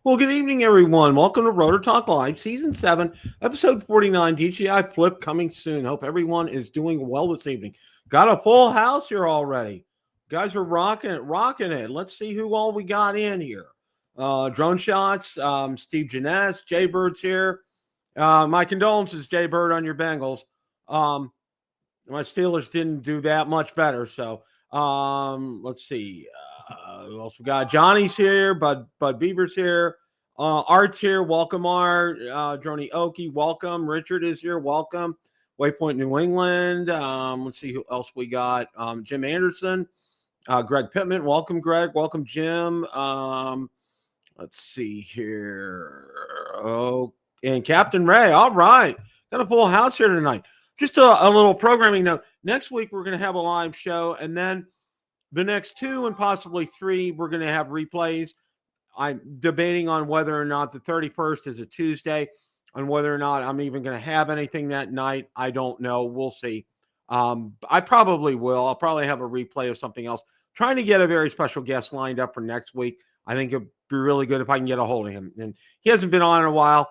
Well, good evening, everyone. Welcome to Rotor Talk Live, Season 7, Episode 49, DJI Flip coming soon. Hope everyone is doing well this evening. Got a full house here already. Guys are rocking it. Let's see who all we got in here. Drone Shots, Steve Janess, Jay Bird's here. My condolences, Jay Bird, on your Bengals. My Steelers didn't do that much better, so let's see. We also got Johnny's here, Bud Bieber's here, Art's here. Welcome, Art. Droney Okie, welcome. Richard is here. Welcome. Waypoint New England. Let's see who else we got. Jim Anderson, Greg Pittman. Welcome, Greg. Welcome, Jim. Let's see here. Oh, and Captain Ray. All right. Got a full house here tonight. Just a little programming note. Next week, we're going to have a live show, and then the next 2 and possibly 3, we're going to have replays. I'm debating on whether or not the 31st is a Tuesday, and whether or not I'm even going to have anything that night. I don't know. We'll see. I probably will. I'll probably have a replay of something else. Trying to get a very special guest lined up for next week. I think it'd be really good if I can get a hold of him. And he hasn't been on in a while,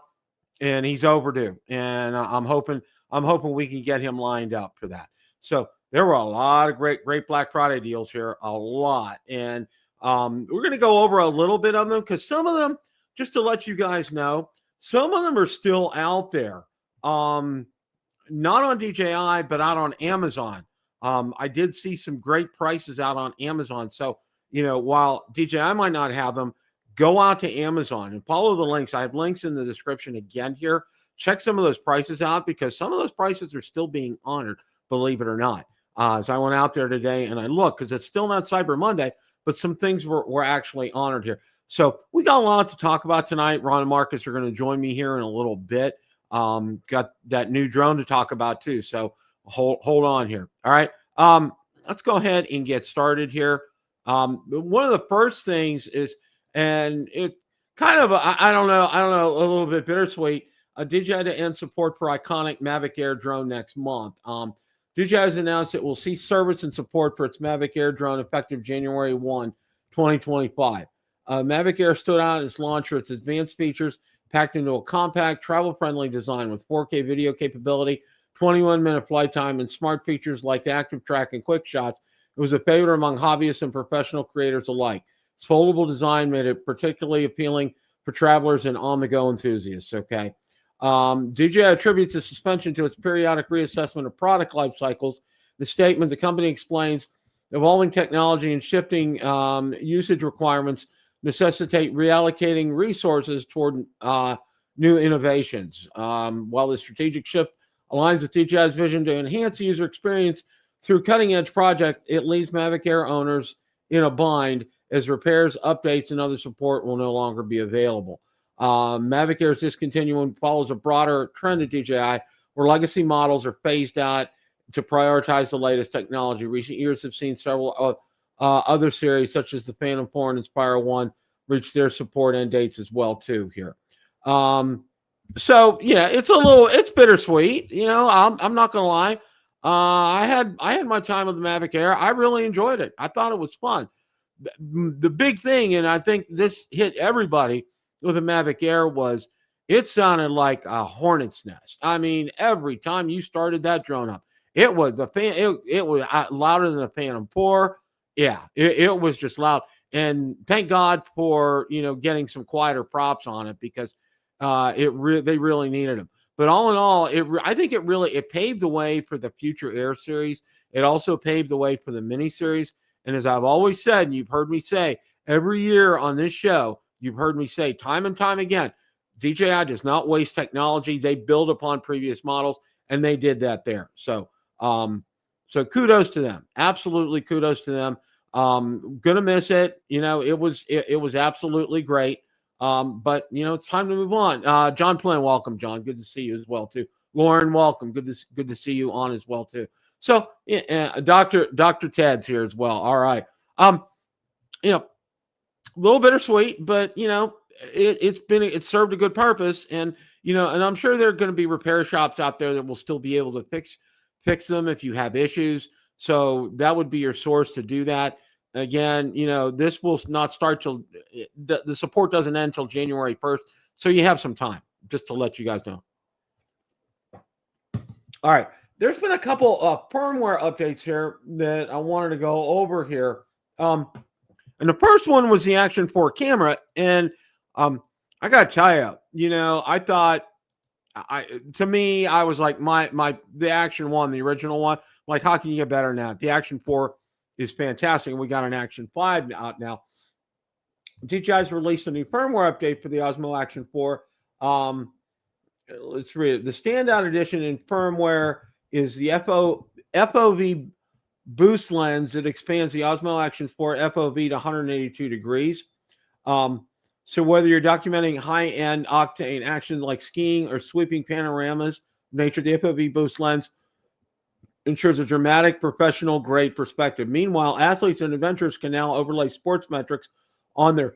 and he's overdue. And I'm hoping we can get him lined up for that. So there were a lot of great Black Friday deals here, a lot. And we're going to go over a little bit of them because some of them, just to let you guys know, some of them are still out there. Not on DJI, but out on Amazon. I did see some great prices out on Amazon. So, while DJI might not have them, go out to Amazon and follow the links. I have links in the description again here. Check some of those prices out because some of those prices are still being honored, believe it or not. So I went out there today and I looked because it's still not Cyber Monday, but some things were actually honored here. So we got a lot to talk about tonight. Ron and Marcus are going to join me here in a little bit. Got that new drone to talk about too. So hold on here. All right. Let's go ahead and get started here. One of the first things is, and it kind of, I don't know, a little bit bittersweet. DJI to end support for iconic Mavic Air drone next month. DJI has announced it will cease service and support for its Mavic Air drone effective January 1, 2025. Mavic Air stood out at its launch for its advanced features packed into a compact, travel-friendly design with 4K video capability, 21-minute flight time, and smart features like active track and quick shots. It was a favorite among hobbyists and professional creators alike. Its foldable design made it particularly appealing for travelers and on-the-go enthusiasts, okay? DJI attributes the suspension to its periodic reassessment of product life cycles. The statement, the company explains, evolving technology and shifting usage requirements necessitate reallocating resources toward new innovations. While the strategic shift aligns with DJI's vision to enhance the user experience through cutting-edge project, it leaves Mavic Air owners in a bind as repairs, updates, and other support will no longer be available. Mavic Air's discontinuing follows a broader trend at DJI where legacy models are phased out to prioritize the latest technology. Recent years have seen several other series such as the Phantom 4 and Inspire 1 reach their support end dates as well too here. So yeah, it's bittersweet. I'm not gonna lie. I had my time with the Mavic Air. I really enjoyed it. I thought it was fun. The big thing, and I think this hit everybody with a Mavic Air, was it sounded like a hornet's nest. I mean, every time you started that drone up, it was louder than the Phantom 4. Yeah, it was just loud. And thank God for getting some quieter props on it because they really needed them. But all in all, I think it paved the way for the future Air series. It also paved the way for the Mini series. And as I've always said, and you've heard me say every year on this show, you've heard me say time and time again, DJI does not waste technology. They build upon previous models, and they did that there. So kudos to them. Absolutely kudos to them. Gonna miss it. It was absolutely great. But it's time to move on. John Flynn, welcome, John. Good to see you as well too. Lauren, welcome. Good to see you on as well too. So Dr. Ted's here as well. All right. A little bittersweet, but it served a good purpose, and I'm sure there are going to be repair shops out there that will still be able to fix them if you have issues. So that would be your source to do that. Again, this will not start till the support doesn't end until January 1st. So you have some time, just to let you guys know. All right. There's been a couple of firmware updates here that I wanted to go over here. And the first one was the Action 4 camera. And I got to tell you, I thought, to me, I was like, the Action 1, the original one, like, how can you get better than that? The Action 4 is fantastic. And we got an Action 5 out now. DJI's released a new firmware update for the Osmo Action 4. Let's read it. The standout edition in firmware is the FOV boost lens that expands the Osmo Action 4 FOV to 182 degrees. So whether you're documenting high-end octane action like skiing or sweeping panoramas, nature, the FOV boost lens ensures a dramatic, professional-grade perspective. Meanwhile, athletes and adventurers can now overlay sports metrics on their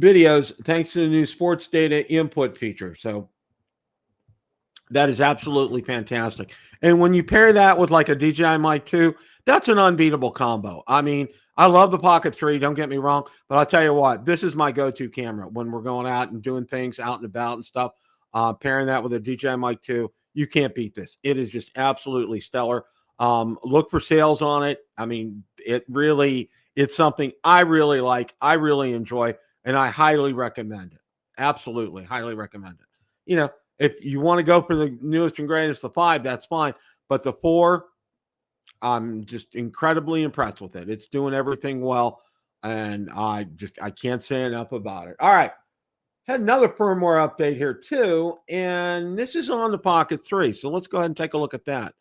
videos thanks to the new sports data input feature. So that is absolutely fantastic. And when you pair that with like a DJI Mic 2, that's an unbeatable combo. I mean, I love the Pocket 3, don't get me wrong, but I'll tell you what, this is my go-to camera when we're going out and doing things out and about and stuff. Pairing that with a DJI Mic 2, you can't beat this. It is just absolutely stellar. Look for sales on it. I mean, it's something I really like, I really enjoy, and I highly recommend it. Absolutely, highly recommend it. If you want to go for the newest and greatest, the 5, that's fine. But the 4, I'm just incredibly impressed with it. It's doing everything well, and I can't say enough about it. All right. Had another firmware update here too, and this is on the Pocket 3. So let's go ahead and take a look at that.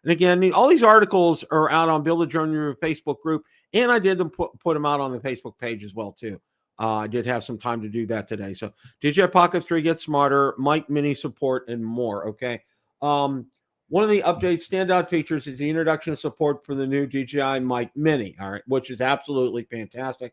And again, all these articles are out on Build a Drone Review Facebook group, and I did put them out on the Facebook page as well too. I did have some time to do that today. So DJI Pocket 3 gets smarter, Mic Mini support, and more. Okay. One of the updates standout features is the introduction of support for the new DJI Mic Mini. All right, which is absolutely fantastic.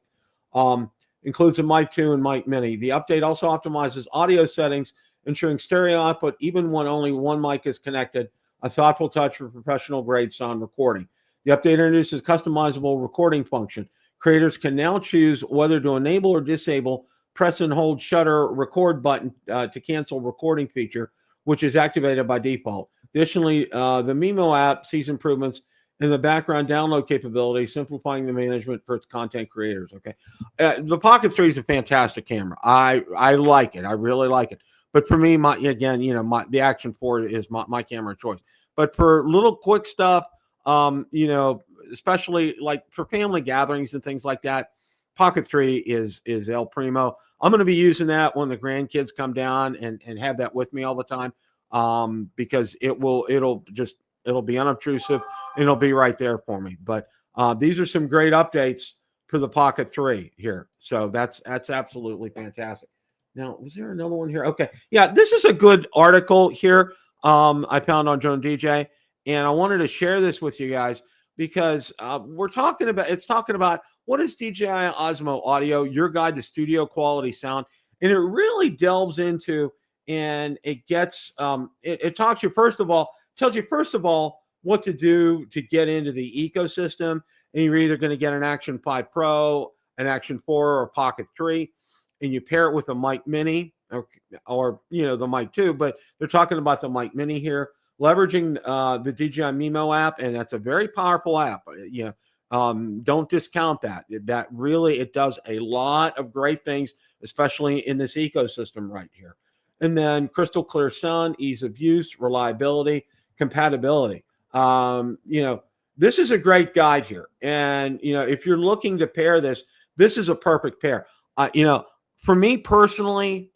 Includes a Mic 2 and Mic Mini. The update also optimizes audio settings, ensuring stereo output even when only one mic is connected. A thoughtful touch for professional grade sound recording. The update introduces customizable recording function. Creators can now choose whether to enable or disable press and hold shutter record button to cancel recording feature, which is activated by default. Additionally, the Mimo app sees improvements in the background download capability, simplifying the management for its content creators. Okay, the Pocket 3 is a fantastic camera. I like it. I really like it. But for me, the Action 4 is my camera of choice. But for little quick stuff, especially like for family gatherings and things like that, Pocket 3 is El Primo. I'm going to be using that when the grandkids come down and have that with me all the time, because it'll be unobtrusive and it'll be right there for me. But these are some great updates for the Pocket 3 here. So that's absolutely fantastic. Now, was there another one here? Okay. Yeah, this is a good article here I found on Drone DJ, and I wanted to share this with you guys because it's talking about what is DJI Osmo Audio, your guide to studio quality sound. And it really delves into, and it gets, it talks you, tells you, first of all, what to do to get into the ecosystem. And you're either going to get an Action 5 Pro, an Action 4, or a Pocket 3. And you pair it with a Mic Mini or the Mic 2, but they're talking about the Mic Mini here, leveraging the DJI Mimo app, and that's a very powerful app. Don't discount that. That really, it does a lot of great things, especially in this ecosystem right here. And then crystal clear sound, ease of use, reliability, compatibility. This is a great guide here. And, if you're looking to pair this is a perfect pair. For me personally,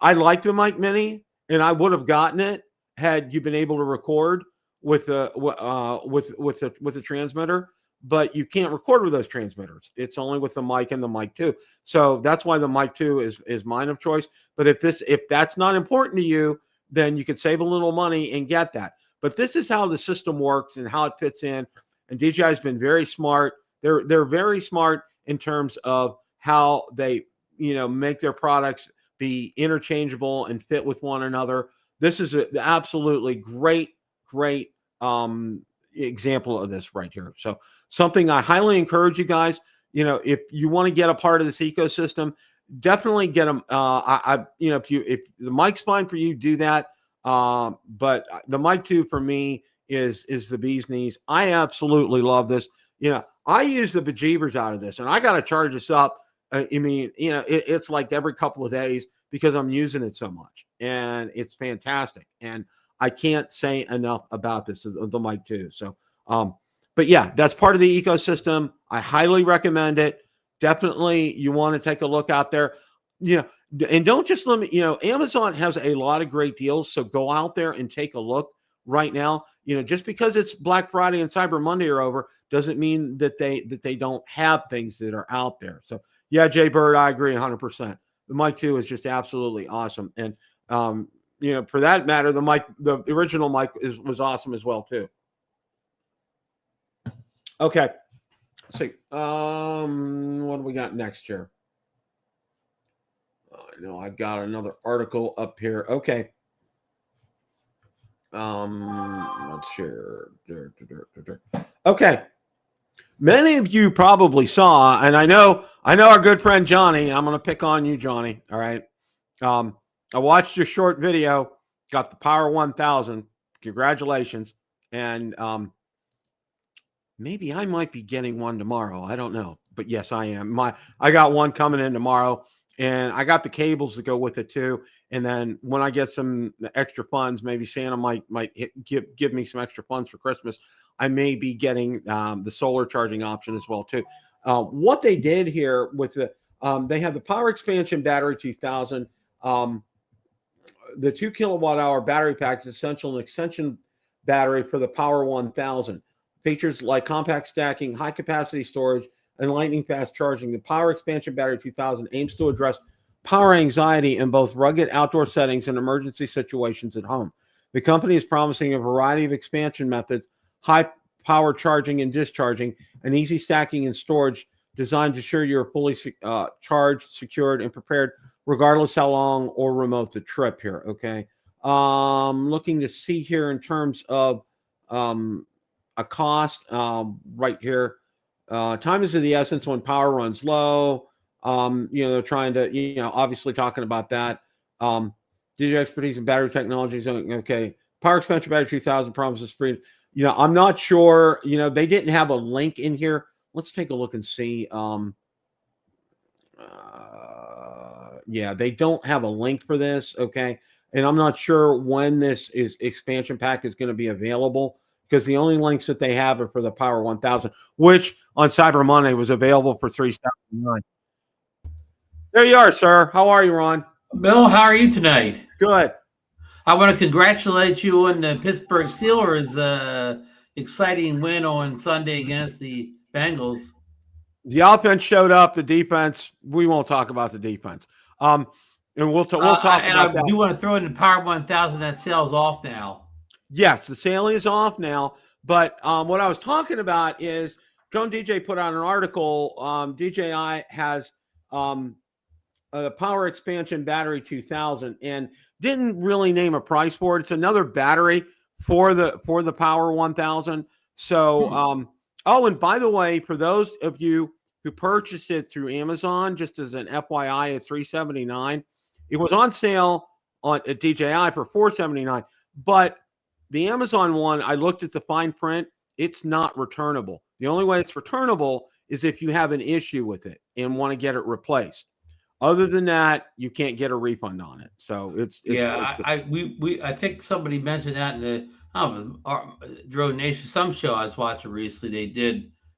I like the Mic Mini, and I would have gotten it had you been able to record with a transmitter, but you can't record with those transmitters. It's only with the mic and the Mic 2. So that's why the Mic 2 is mine of choice. But if that's not important to you, then you could save a little money and get that. But this is how the system works and how it fits in. And DJI has been very smart. They're very smart in terms of how they make their products be interchangeable and fit with one another. This is an absolutely great example of this right here. So something I highly encourage you guys if you want to get a part of this ecosystem, definitely get them. If the mic's fine for you, do that. But the mic 2 for me is the bee's knees. I absolutely love this. I use the bejeebers out of this, and I got to charge this up. It's like every couple of days because I'm using it so much, and it's fantastic. And I can't say enough about this, the mic 2. So, but yeah, that's part of the ecosystem. I highly recommend it. Definitely, you want to take a look out there. And don't just limit. Amazon has a lot of great deals, so go out there and take a look right now. Just because it's Black Friday and Cyber Monday are over doesn't mean that they don't have things that are out there. So yeah, Jay Bird, I agree 100%. The mic 2 is just absolutely awesome, and for that matter, the original mic was awesome as well too. Okay, let's see. What do we got next here? I know I've got another article up here. Okay. Let's share. Okay. Many of you probably saw, and I know our good friend Johnny. I'm going to pick on you, Johnny. All right. I watched your short video. Got the Power 1000. Congratulations. And maybe I might be getting one tomorrow. I don't know, but yes, I am. I got one coming in tomorrow, and I got the cables to go with it too. And then when I get some extra funds, maybe Santa might give me some extra funds for Christmas. I may be getting the solar charging option as well too. What they did here with they have the Power Expansion Battery 2000. The 2 kilowatt-hour battery pack is essential, an extension battery for the Power 1000. Features like compact stacking, high capacity storage, and lightning fast charging. The Power Expansion Battery 2000 aims to address power anxiety in both rugged outdoor settings and emergency situations at home. The company is promising a variety of expansion methods, high power charging and discharging, and easy stacking and storage designed to ensure you're fully charged, secured, and prepared regardless how long or remote the trip here. Okay. Looking to see here in terms of a cost right here. Time is of the essence when power runs low. They're trying to, obviously talking about that. DJI expertise in battery technologies. Okay. Power Expansion Battery 2000 promises free. I'm not sure, they didn't have a link in here. Let's take a look and see. Yeah, they don't have a link for this. Okay. And I'm not sure when this expansion pack is going to be available, because the only links that they have are for the Power 1000, which on Cyber Monday was available for $379. There you are, sir. How are you, Ron? Bill, how are you tonight? Good. I want to congratulate you on the Pittsburgh Steelers' exciting win on Sunday against the Bengals. The offense showed up. The defense, we won't talk about the defense. And we'll talk about that. I do want to throw in the Power 1000. That sale's off now. Yes, the sale is off now. But what I was talking about is Drone DJ put out an article. DJI has a Power Expansion Battery 2000 and didn't really name a price for it. It's another battery for the Power 1000. So, and by the way, for those of you who purchased it through Amazon, just as an FYI, at $379, it was on sale at DJI for $479. But the Amazon one, I looked at the fine print. It's not returnable. The only way it's returnable is if you have an issue with it and want to get it replaced. Other than that, you can't get a refund on it. So I think somebody mentioned that in the Drone Nation, some show I was watching recently.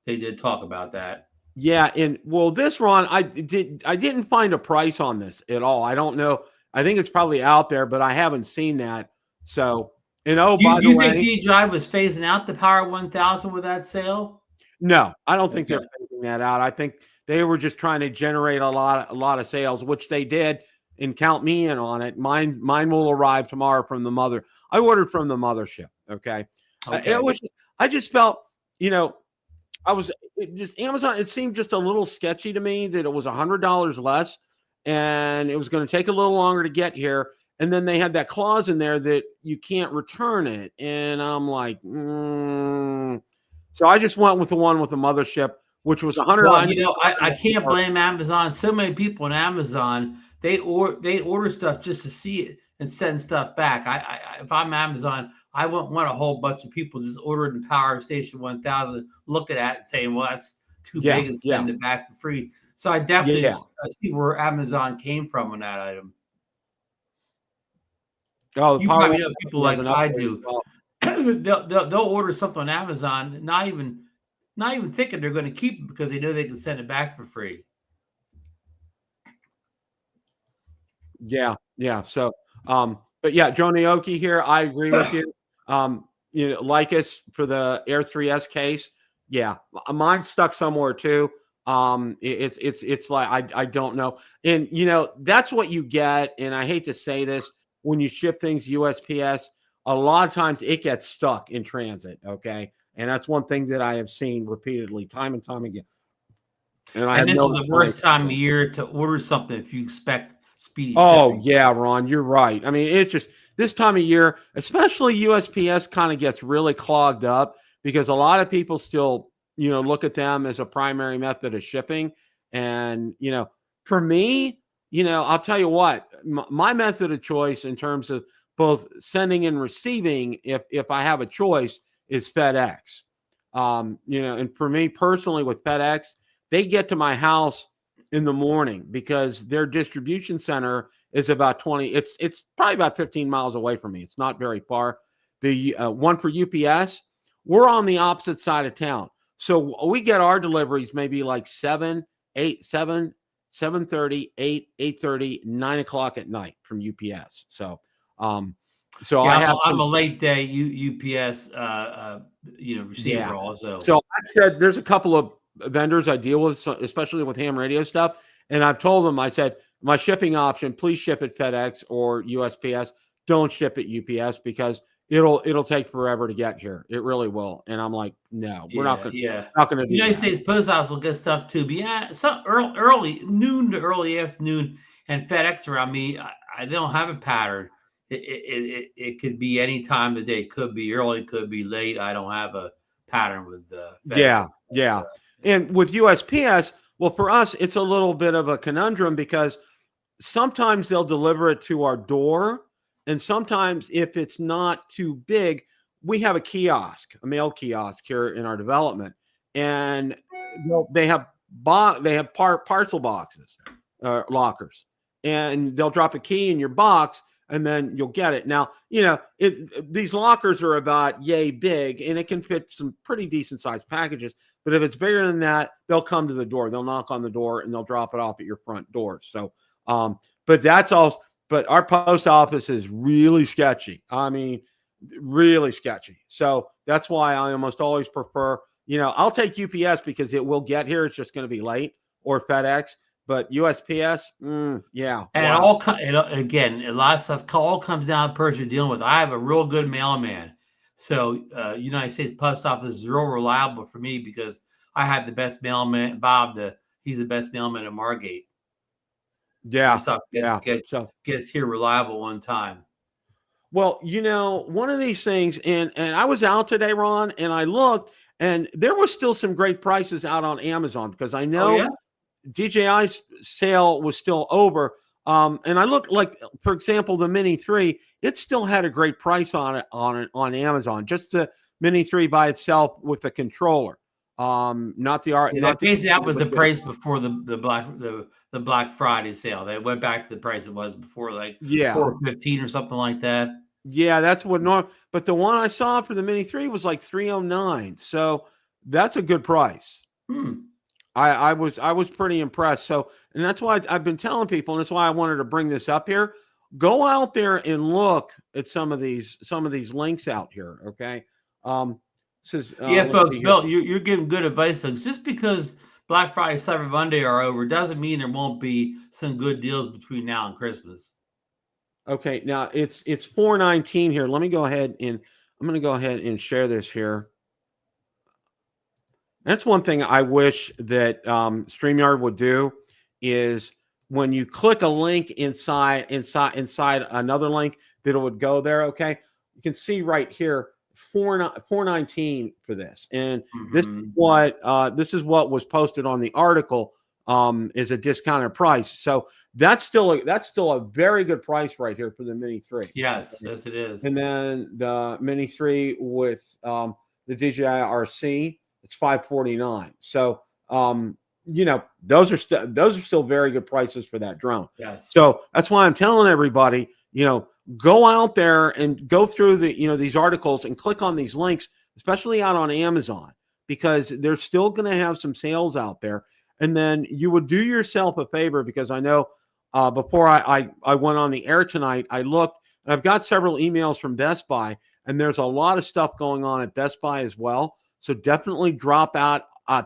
They did talk about that. Yeah, and well, this Ron, I didn't find a price on this at all. I don't know. I think it's probably out there, but I haven't seen that. So, by the way, think DJI was phasing out the Power 1000 with that sale? No, I don't think they're phasing that out. I think they were just trying to generate a lot of sales, which they did, and count me in on it. Mine will arrive tomorrow from the mother. I ordered from the mothership. Okay. I just felt, Amazon, it seemed just a little sketchy to me that it was $100 less and it was going to take a little longer to get here. And then they had that clause in there that you can't return it. And I'm like, So I just went with the one with the mothership. which was 100. Well, I can't blame Amazon. So many people on Amazon, they order stuff just to see it and send stuff back. If I'm Amazon, I wouldn't want a whole bunch of people just ordering the Power Station 1000, looking at it and saying, well, that's too big, and send it back for free. So I definitely see where Amazon came from on that item. Oh, you probably know people like I do. Well. they'll order something on Amazon, not even thinking they're going to keep it because they know they can send it back for free. Yeah. So, but yeah, Joe Naoki here. I agree with you. Like us for the Air 3S case. Yeah, mine's stuck somewhere too. It's like I don't know, and that's what you get. And I hate to say this, when you ship things USPS, a lot of times it gets stuck in transit. Okay, and that's one thing that I have seen repeatedly, time and time again. And this is the worst time of year to order something if you expect speedy shipping. Yeah, Ron, you're right. I mean, it's just this time of year, especially USPS, kind of gets really clogged up because a lot of people still, look at them as a primary method of shipping. And, for me, I'll tell you what, my method of choice in terms of both sending and receiving, if I have a choice, is FedEx. And for me personally with FedEx, they get to my house in the morning because their distribution center is about 20. It's probably about 15 miles away from me. It's not very far. The one for UPS, we're on the opposite side of town. So we get our deliveries maybe like 7:30, 8:30, 9 o'clock at night from UPS. So, I'm a late day UPS, receiver also. So I said there's a couple of vendors I deal with, especially with ham radio stuff, and I've told them, I said, my shipping option, please ship at FedEx or USPS. Don't ship at UPS because it'll take forever to get here. It really will. And I'm like, no, we're not going to do that. United States Post Office will get stuff too. But yeah, some early noon to early afternoon, and FedEx around me, I don't have a pattern. It could be any time of the day. It could be early, could be late. I don't have a pattern with FedEx. Yeah. And with USPS, well, for us, it's a little bit of a conundrum because sometimes they'll deliver it to our door. And sometimes if it's not too big, we have a mail kiosk here in our development. And they have parcel boxes, lockers. And they'll drop a key in your box and then you'll get it. Now, these lockers are about yay big and it can fit some pretty decent sized packages. But if it's bigger than that, they'll come to the door. They'll knock on the door and they'll drop it off at your front door. So, but that's all. But our post office is really sketchy. I mean, really sketchy. So that's why I almost always prefer, I'll take UPS because it will get here. It's just going to be late, or FedEx. But USPS, yeah. And again, a lot of stuff all comes down to the person you're dealing with. I have a real good mailman. So United States Post Office is real reliable for me because I had the best mailman, Bob. He's the best mailman at Margate. Yeah, gets here reliable on time. Well, one of these things, and I was out today, Ron, and I looked, and there was still some great prices out on Amazon because I know DJI's sale was still over. And I looked, like, for example, the Mini 3, it still had a great price on Amazon, just the Mini 3 by itself with the controller. Not the art. That was the price before the Black Friday sale. They went back to the price it was before, like $415 or something like that. Yeah, that's what normal. But the one I saw for the Mini 3 was like $309. So that's a good price. I was pretty impressed. So, and that's why I've been telling people, and that's why I wanted to bring this up here. Go out there and look at some of these links out here. Okay. Folks, Bill, you're giving good advice, folks. Just because Black Friday, Cyber Monday are over doesn't mean there won't be some good deals between now and Christmas. Okay, now it's $419 here. Let me go ahead and I'm going to go ahead and share this here. That's one thing I wish that StreamYard would do is when you click a link inside another link, that it would go there. Okay, you can see right here. $419 for this, and Mm-hmm. this is what was posted on the article. Is a discounted price, so that's still a very good price right here for the Mini 3. Yes, yes, it is. And then the Mini 3 with the DJI RC, it's $549. So those are still very good prices for that drone. Yes. So that's why I'm telling everybody, go out there and go through these articles and click on these links, especially out on Amazon, because they're still going to have some sales out there. And then you would do yourself a favor, because I know before I went on the air tonight, I looked, and I've got several emails from Best Buy, and there's a lot of stuff going on at Best Buy as well. So definitely drop out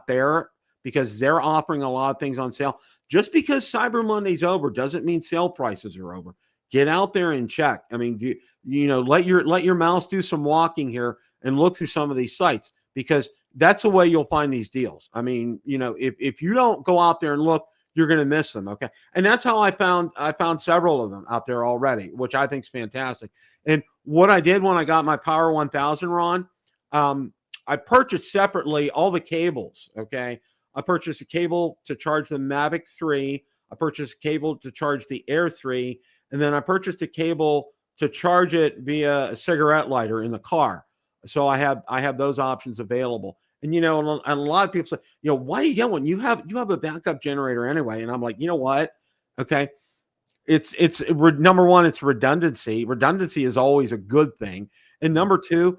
there, because they're offering a lot of things on sale. Just because Cyber Monday's over doesn't mean sale prices are over. Get out there and check. I mean, let your mouse do some walking here and look through some of these sites, because that's the way you'll find these deals. I mean, if you don't go out there and look, you're going to miss them. Okay. And that's how I found several of them out there already, which I think is fantastic. And what I did when I got my Power 1000, Ron, I purchased separately all the cables. Okay. I purchased a cable to charge the Mavic 3. I purchased a cable to charge the Air 3. And then I purchased a cable to charge it via a cigarette lighter in the car. So I have those options available. And and a lot of people say, why do you get one? You have a backup generator anyway. And I'm like, you know what? Okay, it's number one, it's redundancy. Redundancy is always a good thing. And number two,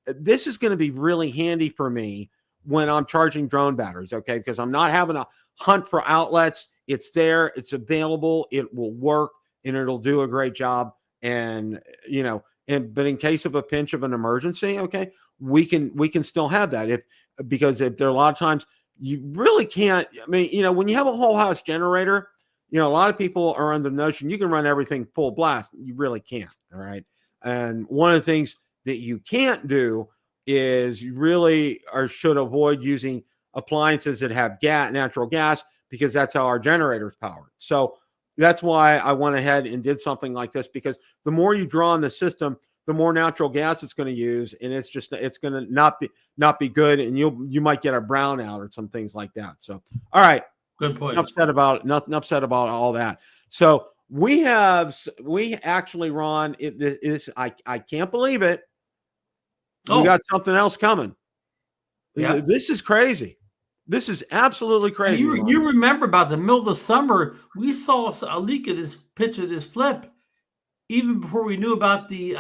this is going to be really handy for me when I'm charging drone batteries. Okay, because I'm not having to hunt for outlets. It's there. It's available. It will work, and it'll do a great job. And but in case of a pinch of an emergency, okay, we can still have that. Because if there are a lot of times you really can't. I mean, when you have a whole house generator, a lot of people are under the notion you can run everything full blast. You really can't. All right. And one of the things that you can't do is you really should avoid using appliances that have natural gas, because that's how our generator is powered. So that's why I went ahead and did something like this, because the more you draw on the system, the more natural gas it's going to use, and it's going to not be good, and you might get a brownout or some things like that. So, all right, good point. Upset about all that. So we actually, Ron, I can't believe it. We got something else coming. Yeah. This is crazy. This is absolutely crazy. You remember about the middle of the summer, we saw a leak of this picture of this flip even before we knew about the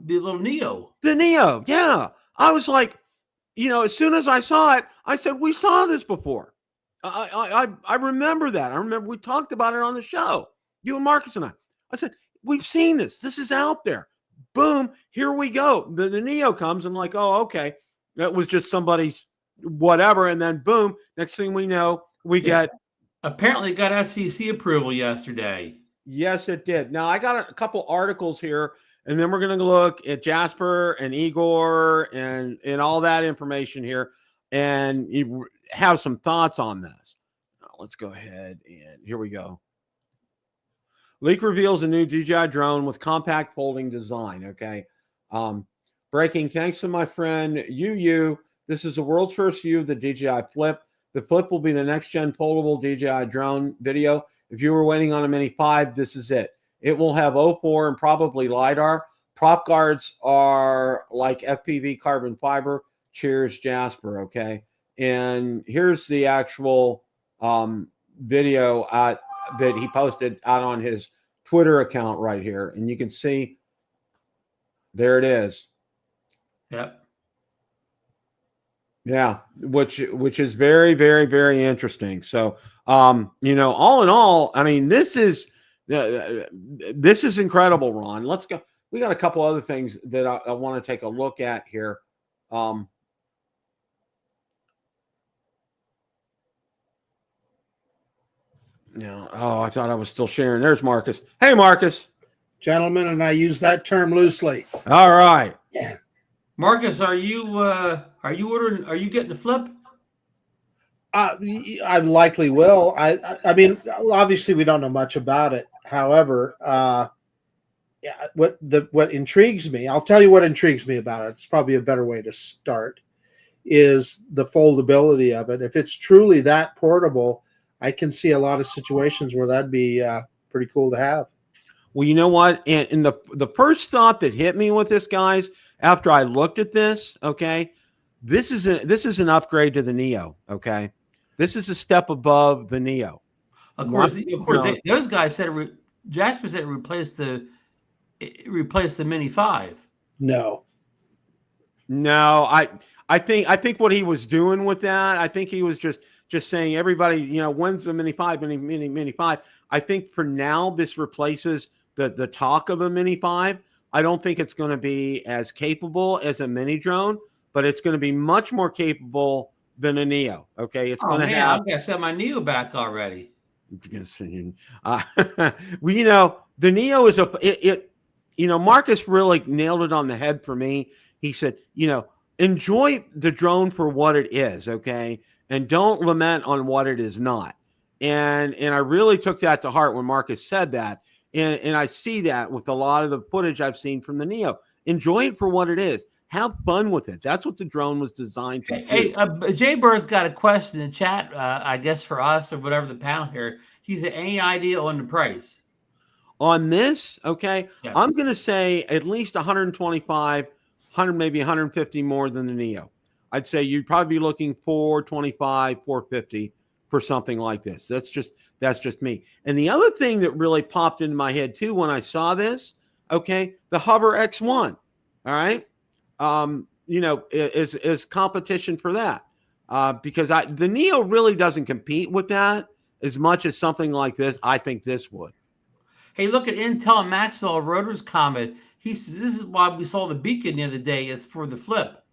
little Neo. The Neo, yeah. I was like, as soon as I saw it, I said, we saw this before. I remember that. I remember we talked about it on the show, you and Marcus and I. I said, we've seen this. This is out there. Boom, here we go. The Neo comes. I'm like, oh, okay. That was just somebody's whatever. And then boom, next thing we know, we get. Apparently got FCC approval yesterday. Yes, it did. Now, I got a couple articles here, and then we're going to look at Jasper and Igor and all that information here, and you have some thoughts on this. Let's go ahead, and here we go. Leak reveals a new DJI drone with compact folding design. Okay. Breaking, thanks to my friend Yu. This is the world's first view of the DJI Flip. The Flip will be the next-gen foldable DJI drone video. If you were waiting on a Mini 5, this is it. It will have O4 and probably LiDAR. Prop guards are like FPV carbon fiber. Cheers, Jasper, okay? And here's the actual video that he posted out on his Twitter account right here. And you can see, there it is. Yep. Yeah, which is very, very, very interesting. So, all in all, I mean, this is incredible, Ron. Let's go. We got a couple other things that I want to take a look at here. I thought I was still sharing. There's Marcus. Hey, Marcus. Gentlemen, and I use that term loosely. All right. Yeah. Marcus, are you ordering? Are you getting the Flip? I likely will. I mean, obviously we don't know much about it. However, yeah, what intrigues me, I'll tell you what intrigues me about it. It's probably a better way to start, is the foldability of it. If it's truly that portable, I can see a lot of situations where that'd be pretty cool to have. Well, you know what? And the first thought that hit me with this, guys, after I looked at this, okay, this is an upgrade to the Neo. Okay, this is a step above the Neo. Of course, those guys said Jasper said it replaced the Mini 5. No, I think what he was doing with that, I think he was just saying, everybody, when's the Mini 5, Mini 5. I think for now this replaces the talk of a Mini 5. I don't think it's going to be as capable as a mini drone, but it's going to be much more capable than a Neo. Okay, it's going to have. I'm going to set my Neo back already. Well, the Neo is Marcus really nailed it on the head for me. He said, enjoy the drone for what it is, okay, and don't lament on what it is not. And I really took that to heart when Marcus said that, and I see that with a lot of the footage I've seen from the Neo. Enjoy it for what it is. Have fun with it. That's what the drone was designed to do. Hey, Jay Bird's got a question in chat, I guess for us or whatever the panel here. He said, any idea on the price? On this, okay, yes. I'm going to say at least 125, 100, maybe 150 more than the Neo. I'd say you'd probably be looking 425, 450 for something like this. That's just me. And the other thing that really popped into my head too when I saw this, okay, the Hover X1, all right, is competition for that because the Neo really doesn't compete with that as much as something like this. I think this would. Hey, look at Intel and Maxwell Rotor's comment. He says this is why we saw the beacon the other day. It's for the flip.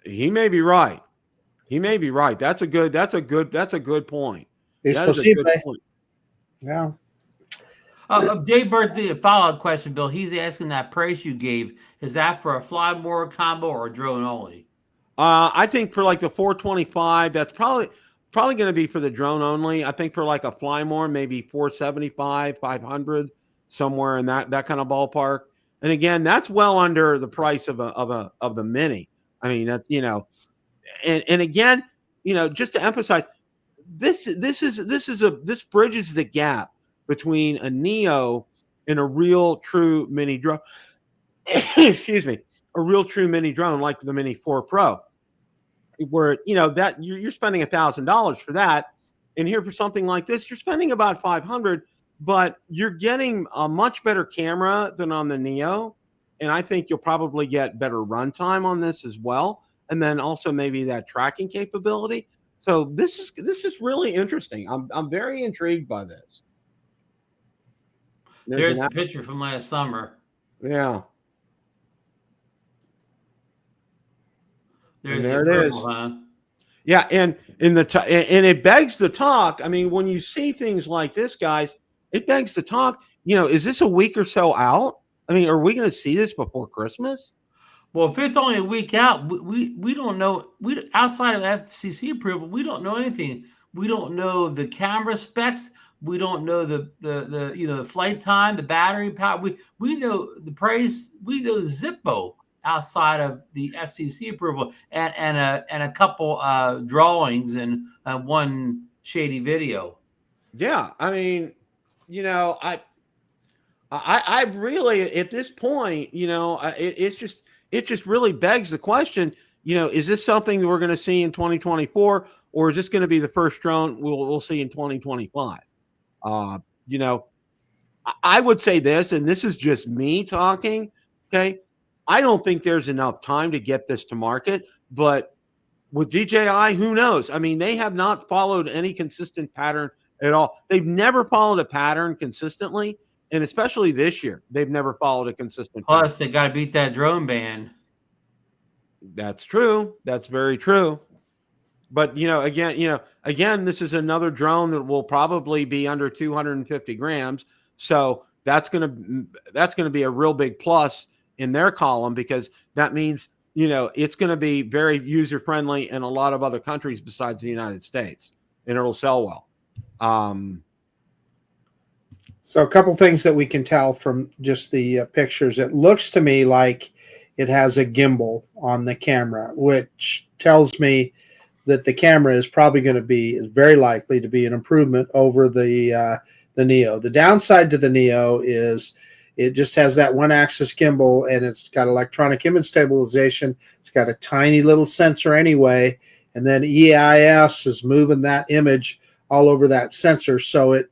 He may be right. That's a good point. It's possible. Yeah. Jay Bird, the follow-up question, Bill. He's asking that price you gave. Is that for a fly more combo or a drone only? I think for like the 425, that's probably going to be for the drone only. I think for like a fly more, maybe 475, 500, somewhere in that kind of ballpark. And again, that's well under the price of the Mini. I mean, that's, and again, just to emphasize, this bridges the gap between a Neo and a real true mini drone. Excuse me, a real true mini drone like the Mini 4 Pro, where that you're spending $1,000 for that, and here for something like this, you're spending about $500, but you're getting a much better camera than on the Neo, and I think you'll probably get better runtime on this as well, and then also maybe that tracking capability. So this is really interesting. I'm very intrigued by this. There's the picture from last summer. Yeah. There it is. Huh? Yeah, and it begs the talk. I mean, when you see things like this, guys, it begs the talk. Is this a week or so out? I mean, are we going to see this before Christmas? Well, if it's only a week out, we don't know. We outside of FCC approval, we don't know anything. We don't know the camera specs. We don't know the flight time, the battery power. We know the price. We know Zippo outside of the FCC approval and a couple drawings and one shady video. Yeah, I mean, I really at this point, it just really begs the question. Is this something that we're going to see in 2024, or is this going to be the first drone we'll see in 2025? I would say this, and this is just me talking. Okay. I don't think there's enough time to get this to market, but with DJI, who knows? I mean, they have not followed any consistent pattern at all. They've never followed a pattern consistently, and especially this year, they've never followed a consistent pattern. Plus, they got to beat that drone ban. That's true. That's very true. But again, this is another drone that will probably be under 250 grams. So that's going to be a real big plus in their column, because that means, it's going to be very user friendly in a lot of other countries besides the United States, and it'll sell well. So a couple things that we can tell from just the pictures. It looks to me like it has a gimbal on the camera, which tells me that the camera is probably going to be, is very likely to be an improvement over the Neo. The downside to the Neo is it just has that one-axis gimbal, and it's got electronic image stabilization. It's got a tiny little sensor anyway, and then EIS is moving that image all over that sensor, so it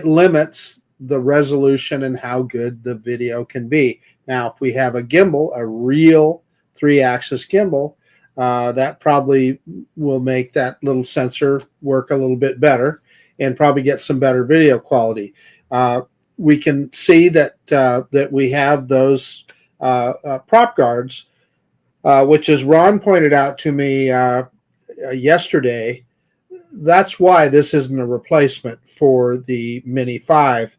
limits the resolution and how good the video can be. Now, if we have a gimbal, a real 3-axis gimbal, that probably will make that little sensor work a little bit better and probably get some better video quality. We can see that that we have those prop guards, which, as Ron pointed out to me yesterday, that's why this isn't a replacement for the Mini 5.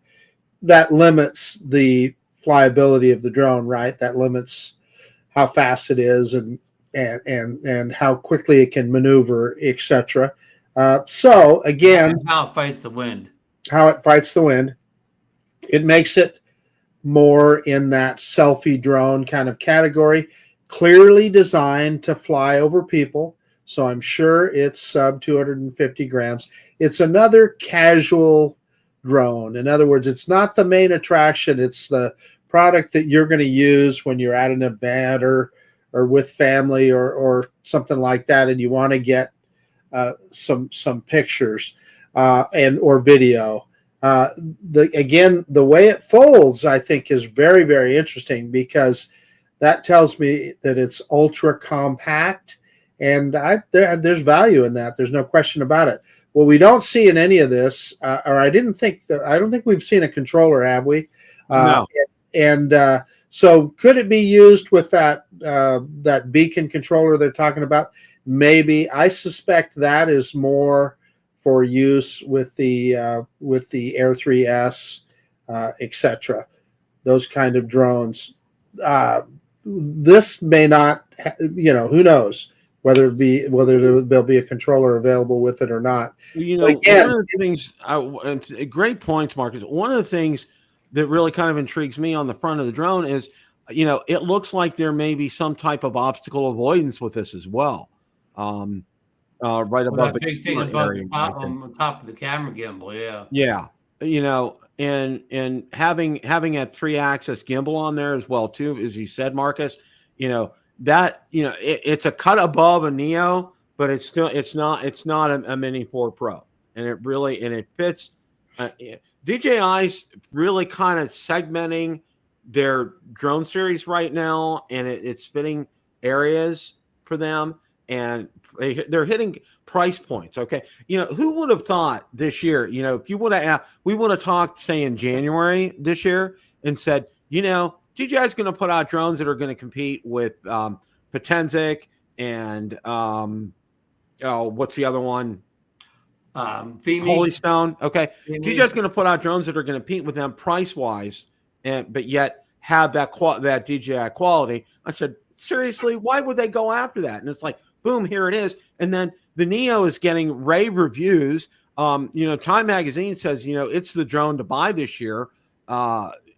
That limits the flyability of the drone, right? That limits how fast it is and how quickly it can maneuver, etc. So again, and how it fights the wind. How it fights the wind. It makes it more in that selfie drone kind of category, clearly designed to fly over people. So I'm sure it's sub 250 grams. It's another casual drone. In other words, it's not the main attraction. It's the product that you're going to use when you're at an event or with family or something like that, and you want to get some pictures or video. The way it folds, I think, is very, very interesting, because that tells me that it's ultra compact, and there's value in that. There's no question about it. What we don't see in any of this, or I don't think we've seen a controller, have we? No. So could it be used with that beacon controller they're talking about? Maybe. I suspect that is more for use with the Air 3S, etc. Those kind of drones. This may not, who knows whether there'll be a controller available with it or not. One of the things, great points, Marcus. One of the things that really kind of intrigues me on the front of the drone is, it looks like there may be some type of obstacle avoidance with this as well. Right above that big thing above the top, on top of the camera gimbal, yeah, and having that 3-axis gimbal on there as well too, as you said, Marcus. It's a cut above a Neo, but it's not a Mini 4 Pro, and it fits. DJI's really kind of segmenting their drone series right now, and it's fitting areas for them, and they're hitting price points. Okay, who would have thought this year? If you would have, we would have talked, say, in January this year, and said, DJI is going to put out drones that are going to compete with Potenzic and what's the other one? Holy Stone. Okay, DJI is going to put out drones that are going to compete with them price wise, but yet have that DJI quality. I said, seriously, why would they go after that? And it's like, boom, here it is. And then the Neo is getting rave reviews. Time Magazine says, it's the drone to buy this year.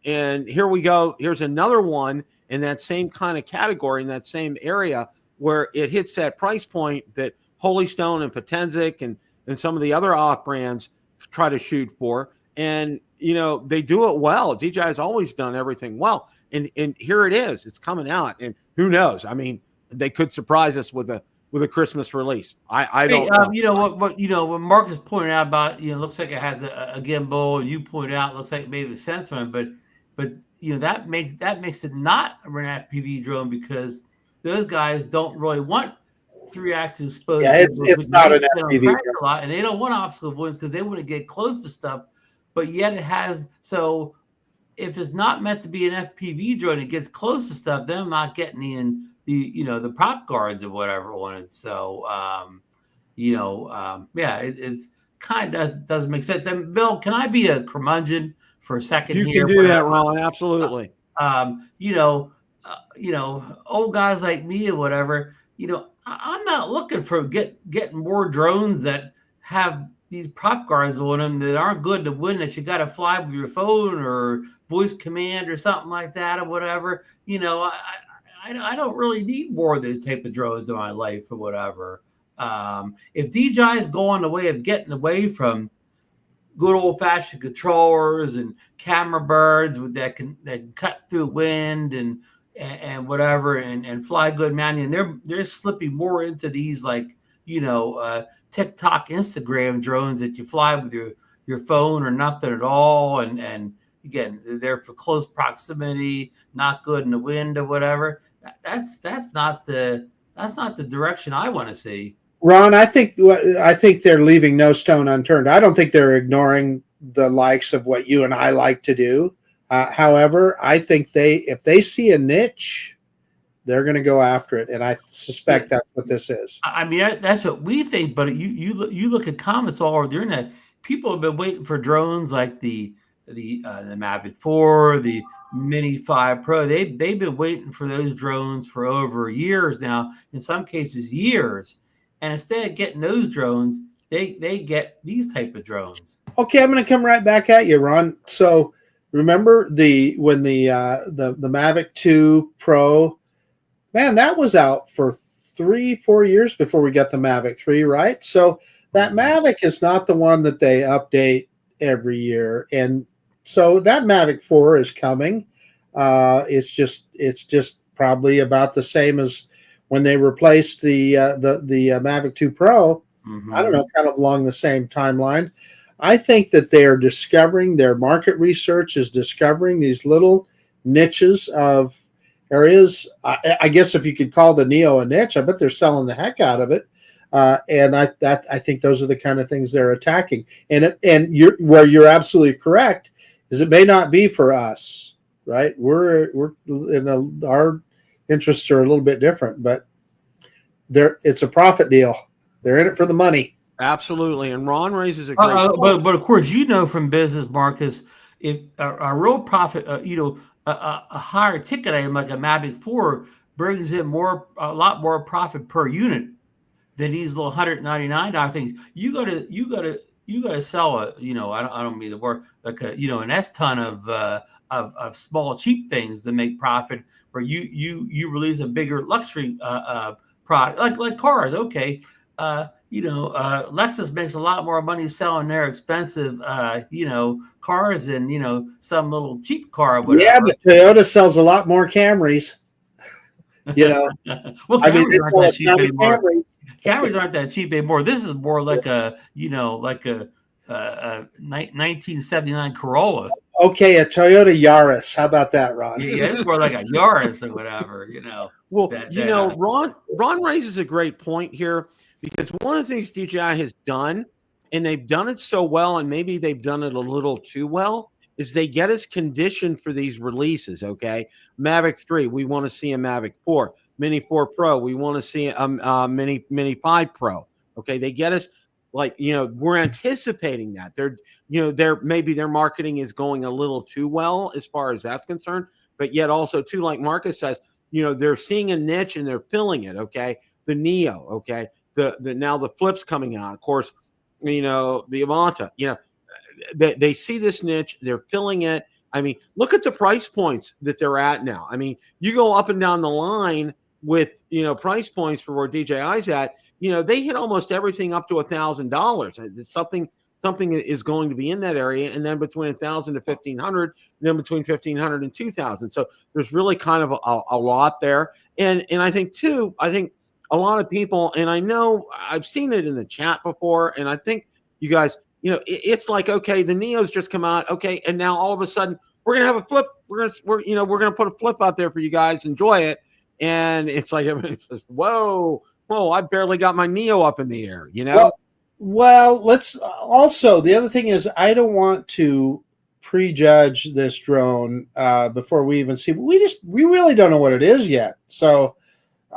And here we go. Here's another one in that same kind of category, in that same area, where it hits that price point that Holy Stone and Potenzic and some of the other off brands try to shoot for. And, they do it well. DJI has always done everything well. And here it is. It's coming out. And who knows? I mean, they could surprise us with a Christmas release. I don't know. What Marcus pointed out about, looks like it has a gimbal, and you pointed out looks like maybe a sensor, but that makes it not an FPV drone, because those guys don't really want 3-axis exposed. Yeah, it's not an FPV drone. A lot, and they don't want obstacle avoidance because they want to get close to stuff, but yet it has. So if it's not meant to be an FPV drone, it gets close to stuff, then I'm not getting the prop guards or whatever on it. So it's kind of doesn't make sense. And Bill, can I be a curmudgeon for a second? You can do that, Ron. Absolutely. Old guys like me or whatever. I'm not looking for getting more drones that have these prop guards on them that aren't good to win, that you got to fly with your phone or voice command or something like that or whatever. You know, I don't really need more of those type of drones in my life or whatever. If DJI is going the way of getting away from good old fashioned controllers and camera birds that can cut through wind and whatever and fly good, man, and they're slipping more into these like, you know, TikTok, Instagram drones that you fly with your phone or nothing at all, and again, they're for close proximity, not good in the wind or whatever. That's not the direction I want to see. Ron, I think they're leaving no stone unturned. I don't think they're ignoring the likes of what you and I like to do. However, I think if they see a niche, they're going to go after it, and I suspect that's what this is. I mean, that's what we think. But you look at comments all over the internet. People have been waiting for drones like the Mavic 4, the Mini 5 Pro. They've been waiting for those drones for over years now. In some cases, years. And instead of getting those drones, they get these type of drones. Okay, I'm going to come right back at you, Ron. So remember when the Mavic 2 Pro, man, that was out for 3-4 years before we got the Mavic 3, right? So that Mavic is not the one that they update every year, and so that Mavic 4 is coming. It's just probably about the same as when they replaced the Mavic 2 Pro. Mm-hmm. I don't know, kind of along the same timeline. I think that they are discovering, their market research is discovering these little niches of areas. I guess if you could call the Neo a niche, I bet they're selling the heck out of it. And I think those are the kind of things they're attacking. And you're absolutely correct is it may not be for us, right? We're in our interests are a little bit different, but it's a profit deal. They're in it for the money. Absolutely. And Ron raises a great point. But of course, you know from business, Marcus, if a real profit, a higher ticket item like a Mavic 4 brings in a lot more profit per unit than these little $199 things. You gotta sell I don't mean the word like an S ton of small cheap things that make profit, where you release a bigger luxury product like cars. Okay. Lexus makes a lot more money selling their expensive, cars than, some little cheap car. Or whatever. Yeah, but Toyota sells a lot more Camrys. Well, Camrys aren't that cheap anymore. Camrys aren't that cheap anymore. This is more like a 1979 Corolla. Okay, a Toyota Yaris. How about that, Ron? Yeah, it's more like a Yaris or whatever, Well, Ron raises a great point here, because one of the things DJI has done, and they've done it so well, and maybe they've done it a little too well, is they get us conditioned for these releases, okay? Mavic 3, we want to see a Mavic 4. Mini 4 Pro, we want to see a Mini 5 Pro, okay? They get us, we're anticipating that. Maybe their marketing is going a little too well as far as that's concerned, but yet also, too, like Marcus says, they're seeing a niche and they're filling it, okay? The Neo, okay? Now the Flip's coming out, of course, the Avanta, they see this niche, they're filling it. I mean, look at the price points that they're at now. I mean, you go up and down the line with, price points for where DJI's at, they hit almost everything up to $1,000. Something is going to be in that area, and then between $1,000 to $1,500, and then between $1,500 and $2,000. So there's really kind of a lot there. And I think too, a lot of people, and I know I've seen it in the chat before, and I think you guys, it's like, okay, the Neo's just come out, okay, and now all of a sudden we're gonna have a flip. We're gonna put a flip out there for you guys, enjoy it, and it's like everybody says, whoa, I barely got my Neo up in the air, Well, let's also, the other thing is, I don't want to prejudge this drone before we even see. We really don't know what it is yet, so.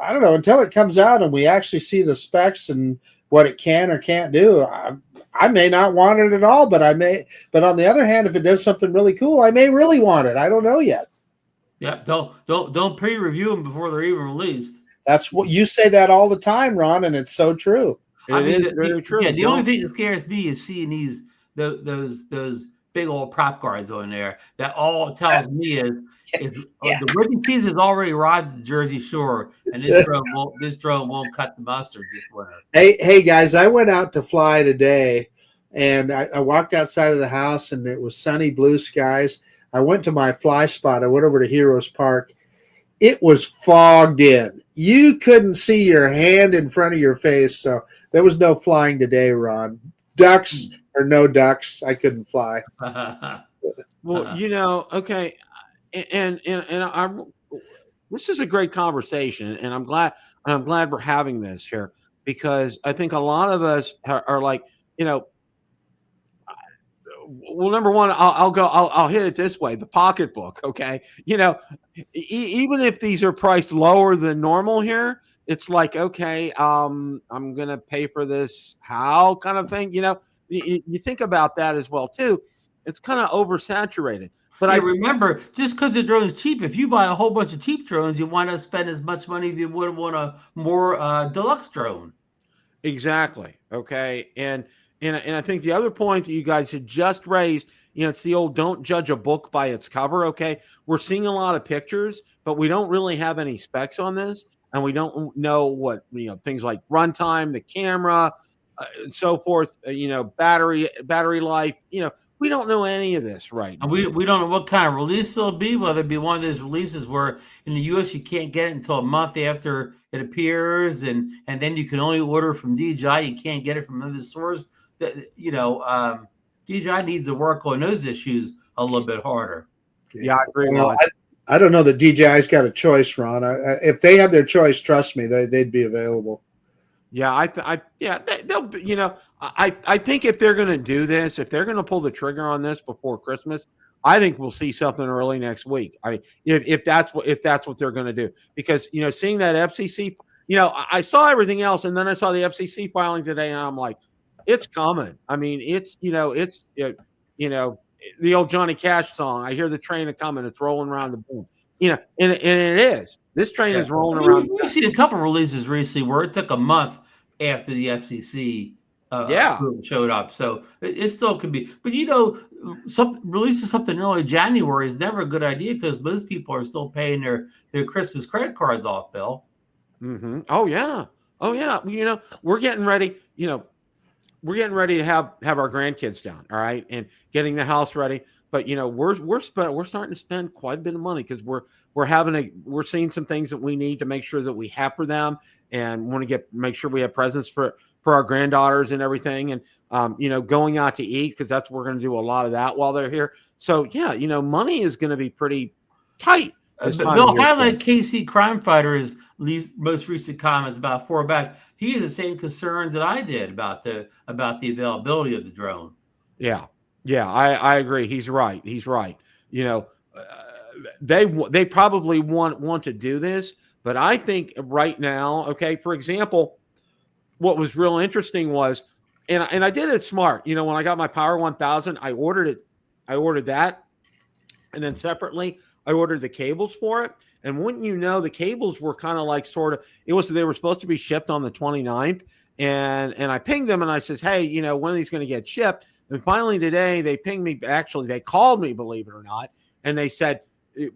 I don't know, until it comes out and we actually see the specs and what it can or can't do. I may not want it at all, but I may. But on the other hand, if it does something really cool, I may really want it. I don't know yet. Yeah, don't pre-review them before they're even released. That's what you say that all the time, Ron, and it's so true. I mean, is very true. yeah. The only thing that scares me is seeing those big old prop guards on there. That all it tells me is the winter season has already arrived at the Jersey Shore, and this drone won't cut the mustard this winter. Hey guys, I went out to fly today, and I walked outside of the house, and it was sunny, blue skies. I went to my fly spot. I went over to Heroes Park. It was fogged in. You couldn't see your hand in front of your face, so there was no flying today, Ron. Ducks or no ducks, I couldn't fly. Well, okay, and this is a great conversation, and I'm glad we're having this here, because I think a lot of us are like, well, number one, I'll hit it this way: the pocketbook. Okay, even if these are priced lower than normal here, it's like, okay, I'm gonna pay for this, how kind of thing. You think about that as well too. It's kind of oversaturated. But I remember, just because the drone is cheap, if you buy a whole bunch of cheap drones, you want to spend as much money as you would want a more deluxe drone. Exactly. Okay, and I think the other point that you guys had just raised, it's the old don't judge a book by its cover. Okay, we're seeing a lot of pictures, but we don't really have any specs on this, and we don't know what things like runtime, the camera, and so forth. Battery life. We don't know any of this right now. And we don't know what kind of release it'll be, whether it be one of those releases where in the US you can't get it until a month after it appears, and then you can only order from DJI. You can't get it from another source. DJI needs to work on those issues a little bit harder. Yeah, I agree. Well, I don't know that DJI's got a choice, Ron. If they had their choice, trust me, they'd be available. Yeah, they'll. I think if they're going to do this, if they're going to pull the trigger on this before Christmas, I think we'll see something early next week. I mean, if that's what they're going to do, because seeing that FCC, I saw everything else, and then I saw the FCC filing today, and I'm like, it's coming. I mean, it's the old Johnny Cash song. I hear the train coming. It's rolling around the boom. And it is. This train is rolling around. We've seen a couple releases recently where it took a month after the FCC showed up. So it still could be. But releasing something in early January is never a good idea, because most people are still paying their Christmas credit cards off, Bill. Mm-hmm. Oh yeah. We're getting ready. We're getting ready to have our grandkids down, all right, and getting the house ready. But we're starting to spend quite a bit of money, because we're seeing some things that we need to make sure that we have for them, and want to make sure we have presents for our granddaughters and everything, and going out to eat, because that's we're going to do a lot of that while they're here. So yeah, money is going to be pretty tight. Bill highlight KC Crime Fighter's most recent comments about 4 back. He had the same concerns that I did about the availability of the drone. Yeah, I agree. He's right. They probably want to do this, but I think right now, okay, for example, what was real interesting was, and I did it smart. When I got my Power 1000, I ordered that, and then separately I ordered the cables for it. And wouldn't you know, the cables were kind of like they were supposed to be shipped on the 29th. And I pinged them and I says, hey, when are these going to get shipped? And finally today they pinged me. Actually, they called me, believe it or not. And they said,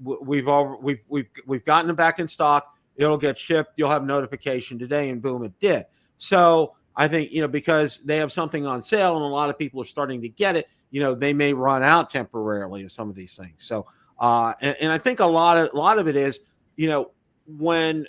we've gotten them back in stock. It'll get shipped. You'll have notification today. And boom, it did. So I think, because they have something on sale and a lot of people are starting to get it, they may run out temporarily of some of these things. So, and I think a lot of it is, when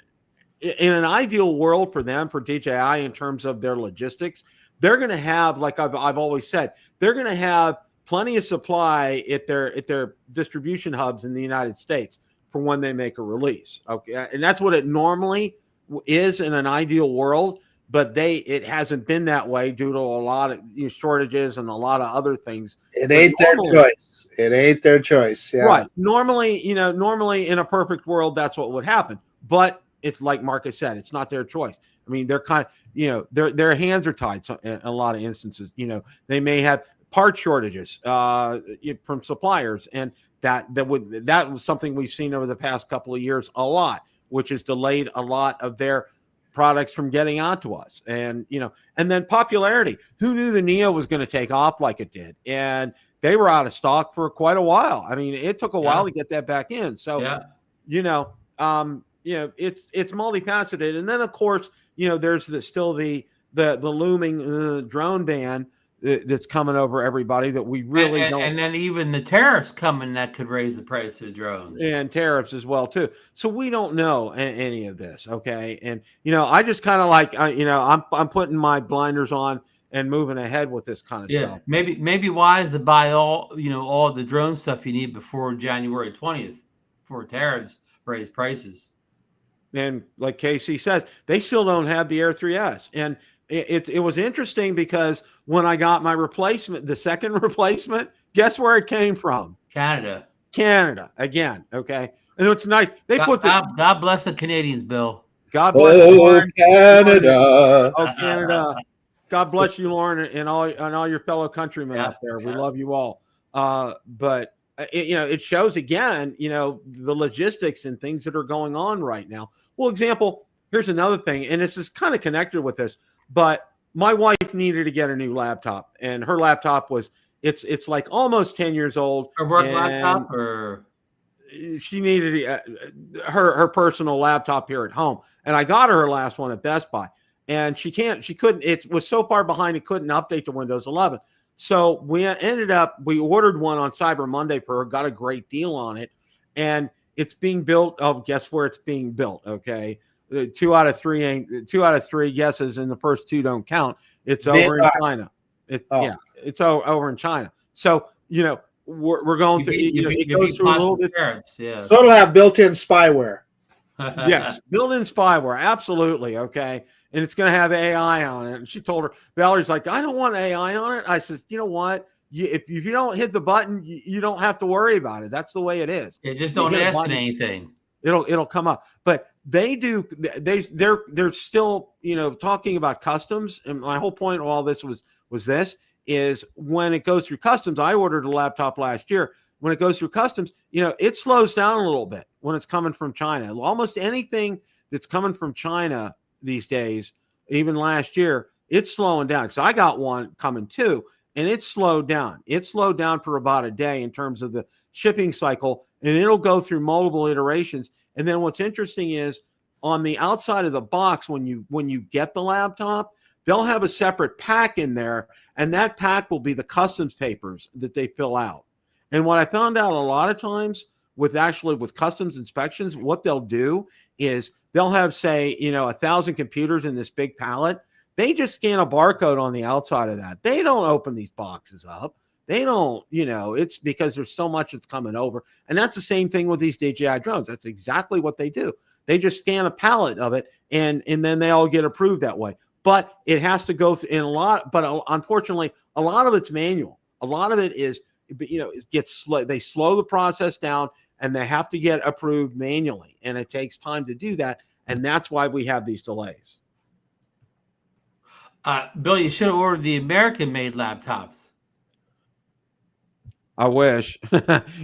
in an ideal world for them, for DJI, in terms of their logistics, they're going to have, like I've always said, they're going to have plenty of supply at their distribution hubs in the United States for when they make a release. Okay, and that's what it normally is in an ideal world. But it hasn't been that way due to a lot of shortages and a lot of other things. It ain't their choice. It ain't their choice. Yeah. Right. Normally in a perfect world, that's what would happen. But it's like Marcus said, it's not their choice. I mean, they're kind of, their hands are tied in a lot of instances. They may have part shortages from suppliers, and that was something we've seen over the past couple of years a lot, which has delayed a lot of their products from getting onto us. And, and then popularity. Who knew the Neo was going to take off like it did? And they were out of stock for quite a while. I mean, it took a while to get that back in. So, it's multifaceted. And then, of course, there's still the looming drone ban that's coming over everybody that we really don't. And then even the tariffs coming that could raise the price of drones. And tariffs as well, too. So we don't know any of this, okay? And, I just kind of like, I'm putting my blinders on and moving ahead with this kind of stuff. Maybe wise to buy all the drone stuff you need before January 20th before tariffs raise prices. And like Casey says, they still don't have the Air 3S. And it was interesting because when I got my replacement, the second replacement, guess where it came from? Canada again. Okay. And it's nice. They God bless the Canadians, Bill. God bless Canada. Canada. God bless you, Lauren, and all your fellow countrymen out there. We love you all. But it shows again, the logistics and things that are going on right now. Well, example, here's another thing, and this is kind of connected with this, but my wife needed to get a new laptop, and her laptop it's like almost 10 years old. Her work laptop, or she needed her personal laptop here at home, and I got her last one at Best Buy, and she couldn't. It was so far behind it couldn't update to Windows 11. So we ordered one on Cyber Monday for her, got a great deal on it, and it's being built. Oh, guess where it's being built? Okay. 2 out of 3 guesses, and the first 2 don't count. It's over in China. It's over in China. So we're going through. It goes through a little bit. So it'll have built-in spyware. Yes, built-in spyware, absolutely. Okay, and it's going to have AI on it. And she told her, Valerie's like, I don't want AI on it. I said, you know what? If you don't hit the button, you don't have to worry about it. That's the way it is. Just don't ask it anything. It'll come up. But they're still talking about customs. And my whole point of all this was this is when it goes through customs. I ordered a laptop last year. When it goes through customs, it slows down a little bit when it's coming from China. Almost anything that's coming from China these days, even last year, it's slowing down. So I got one coming too, and it slowed down. It slowed down for about a day in terms of the shipping cycle, and it'll go through multiple iterations. And then what's interesting is on the outside of the box, when you get the laptop, they'll have a separate pack in there, and that pack will be the customs papers that they fill out. And what I found out a lot of times with customs inspections, what they'll do is they'll have, say, 1,000 computers in this big pallet. They just scan a barcode on the outside of that. They don't open these boxes up. They don't, it's because there's so much that's coming over. And that's the same thing with these DJI drones. That's exactly what they do. They just scan a pallet of it, and then they all get approved that way. But it has to go in a lot. But unfortunately, a lot of it's manual. A lot of it is, it gets slow. They slow the process down, and they have to get approved manually. And it takes time to do that. And that's why we have these delays. Bill, you should have ordered the American-made laptops. I wish.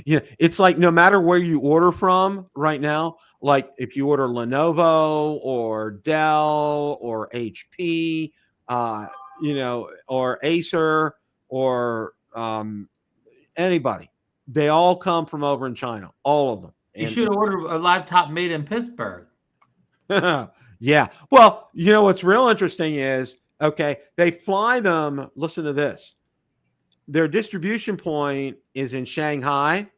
It's like no matter where you order from right now, like if you order Lenovo or Dell or HP, or Acer or anybody, they all come from over in China, all of them. You should have ordered a laptop made in Pittsburgh. Yeah. Well, what's real interesting is, okay, they fly them. Listen to this. Their distribution point is in Shanghai,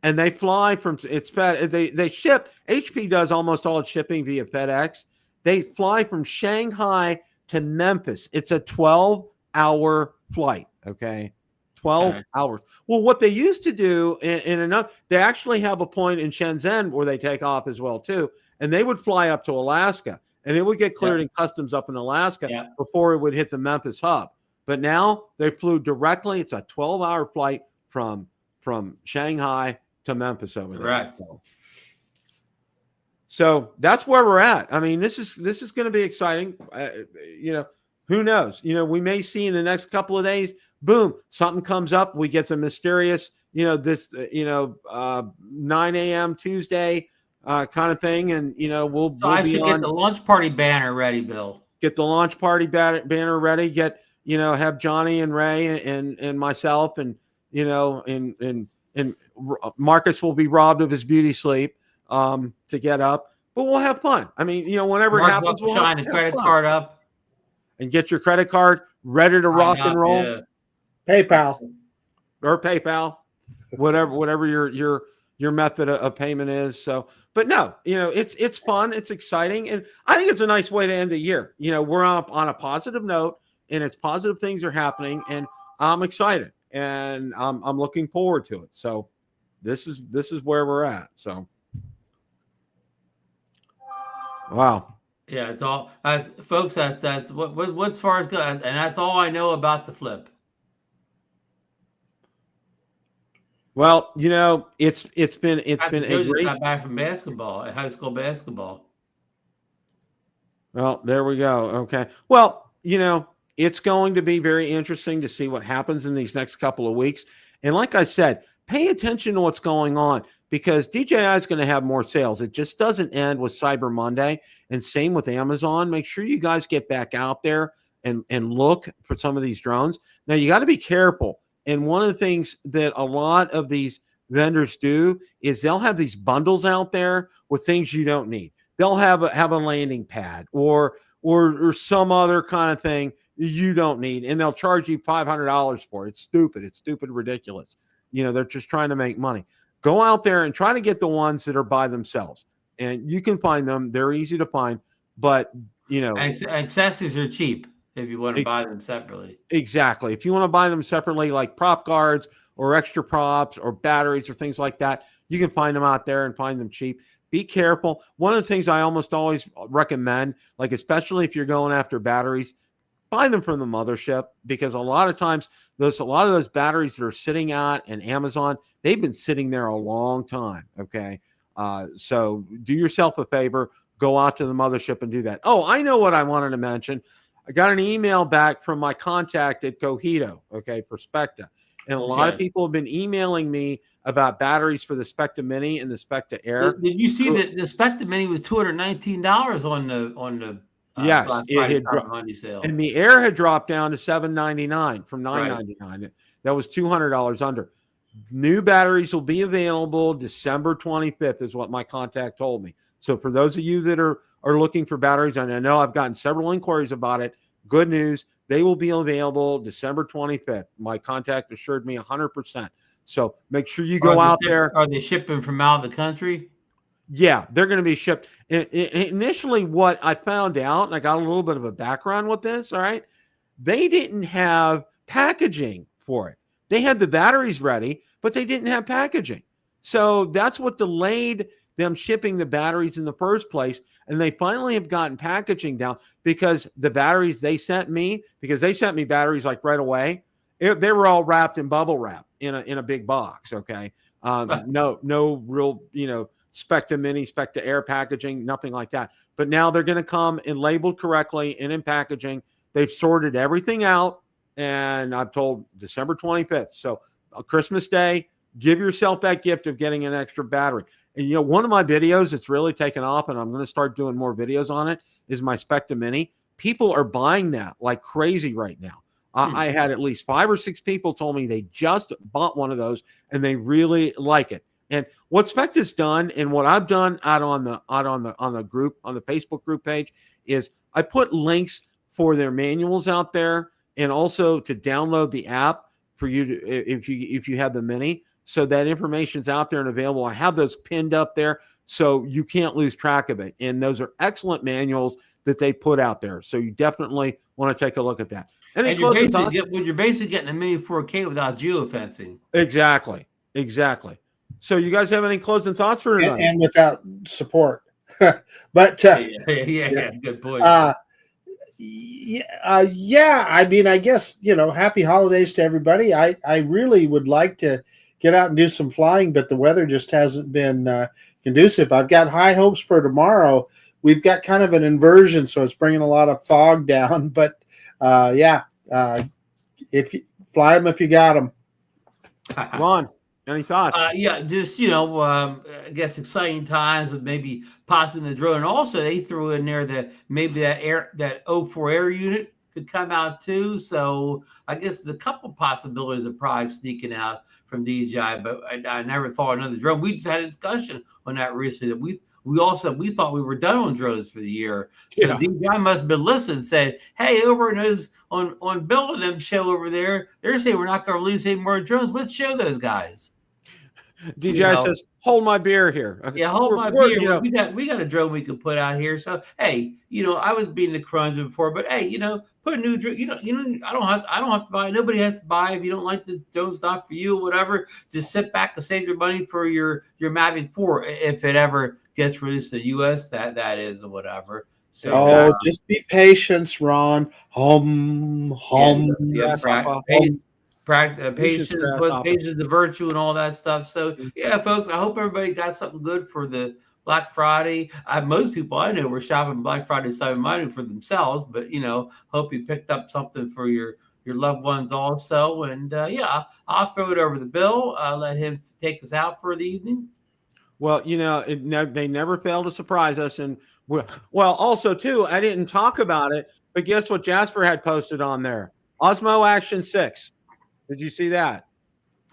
and they fly from they ship. HP does almost all its shipping via FedEx. They fly from Shanghai to Memphis. It's a 12-hour flight. Okay, 12 hours. Well, what they used to do they actually have a point in Shenzhen where they take off as well too, and they would fly up to Alaska, and it would get cleared in customs up in Alaska before it would hit the Memphis hub. But now they flew directly. It's a 12-hour flight from Shanghai to Memphis over there. Right. So that's where we're at. I mean, this is going to be exciting. Who knows? We may see in the next couple of days, boom, something comes up. We get the mysterious, 9 a.m. Tuesday, kind of thing. And, we'll I be should on. get the launch party banner ready, Bill. Get the launch party banner ready. Get, have Johnny and Ray and myself and, and Marcus will be robbed of his beauty sleep to get up, but we'll have fun. I mean, whenever it happens, we'll shine the credit card up and get your credit card ready to rock and roll. Yeah. PayPal, whatever your method of payment is. So, but no, it's fun. It's exciting. And I think it's a nice way to end the year. We're on a positive note and it's positive things are happening and I'm excited and I'm looking forward to it. So this is where we're at. So, wow. Yeah, it's all folks. That's what's far as good, and that's all I know about the flip. Well, it's been a great. Got back from basketball, high school basketball. Well, there we go. Okay. Well, it's going to be very interesting to see what happens in these next couple of weeks. And like I said, pay attention to what's going on because DJI is going to have more sales. It just doesn't end with Cyber Monday. And same with Amazon. Make sure you guys get back out there and look for some of these drones. Now, you got to be careful. And one of the things that a lot of these vendors do is they'll have these bundles out there with things you don't need. They'll have a landing pad or some other kind of thing you don't need, and they'll charge you $500 for it. It's stupid. It's stupid, ridiculous. They're just trying to make money. Go out there and try to get the ones that are by themselves, and you can find them. They're easy to find, but accessories are cheap. If you want to buy them separately. Exactly. If you want to buy them separately, like prop guards or extra props or batteries or things like that, you can find them out there and find them cheap. Be careful. One of the things I almost always recommend, like especially if you're going after batteries, buy them from the mothership because a lot of times a lot of those batteries that are sitting at and Amazon, they've been sitting there a long time. Okay. So do yourself a favor, go out to the mothership and do that. Oh, I know what I wanted to mention. I got an email back from my contact at Cohito, Perspecta. And a lot of people have been emailing me about batteries for the Specta Mini and the Specta Air. Did you see that the Specta Mini was $219 on the yes, it had dropped. And the Air had dropped down to $799 from $999. Right. That was $200 under. New batteries will be available December 25th is what my contact told me. So for those of you that are looking for batteries, and I know I've gotten several inquiries about it, good news, they will be available December 25th. My contact assured me 100%. So make sure you go out there. Are they shipping from out of the country? Yeah, they're going to be shipped. Initially, what I found out, and I got a little bit of a background with this, all right, they didn't have packaging for it. They had the batteries ready, but they didn't have packaging. So that's what delayed them shipping the batteries in the first place. And they finally have gotten packaging down because the batteries they sent me, because they sent me batteries like right away, they were all wrapped in bubble wrap in a big box. Okay. No real, Specta Mini, Specta Air packaging, nothing like that. But now they're going to come and labeled correctly and in packaging. They've sorted everything out. And I'm told December 25th. So Christmas Day, give yourself that gift of getting an extra battery. And, one of my videos that's really taken off, and I'm going to start doing more videos on it, is my Specta Mini. People are buying that like crazy right now. I had at least 5 or 6 people told me they just bought one of those and they really like it. And what Specta's done, and what I've done out on the group, on the Facebook group page, is I put links for their manuals out there, and also to download the app for you to, if you have the Mini. So that information's out there and available. I have those pinned up there so you can't lose track of it. And those are excellent manuals that they put out there. So you definitely want to take a look at that. And you're basically getting a Mini 4K without geofencing. Exactly. So you guys have any closing thoughts for tonight? And without support. But yeah, good point. Yeah. I mean, I guess, happy holidays to everybody. I really would like to get out and do some flying, but the weather just hasn't been conducive. I've got high hopes for tomorrow. We've got kind of an inversion, so it's bringing a lot of fog down. But if you fly them if you got them. Ron, Any thoughts? Yeah, just I guess exciting times with maybe possibly the drone. And also, they threw in there that maybe that O4 Air unit could come out too. So I guess the couple possibilities of products sneaking out from DJI, but I never thought another drone. We just had a discussion on that recently that we thought we were done on drones for the year. So DJI must have been listening and said, hey, over on Bill and them show over there, they're saying we're not going to release any more drones. Let's show those guys. DJI says, hold my beer here. Yeah, hold my beer. We got a drone we can put out here. So hey, I was being the crunch before, but hey, put a new drone. I don't have to buy. Nobody has to buy. If you don't like the drone's not for you, whatever. Just sit back and save your money for your Mavic 4 if it ever gets released in the US. That is or whatever. So just be patient, Ron. Hum. Patience, the virtue, and all that stuff. So yeah, folks, I hope everybody got something good for the Black Friday. Most people I know were shopping Black Friday, Cyber Monday for themselves, but hope you picked up something for your loved ones also. And I'll throw it over to Bill. Let him take us out for the evening. Well, they never fail to surprise us, and also too, I didn't talk about it, but guess what Jasper had posted on there? Osmo Action 6. Did you see that?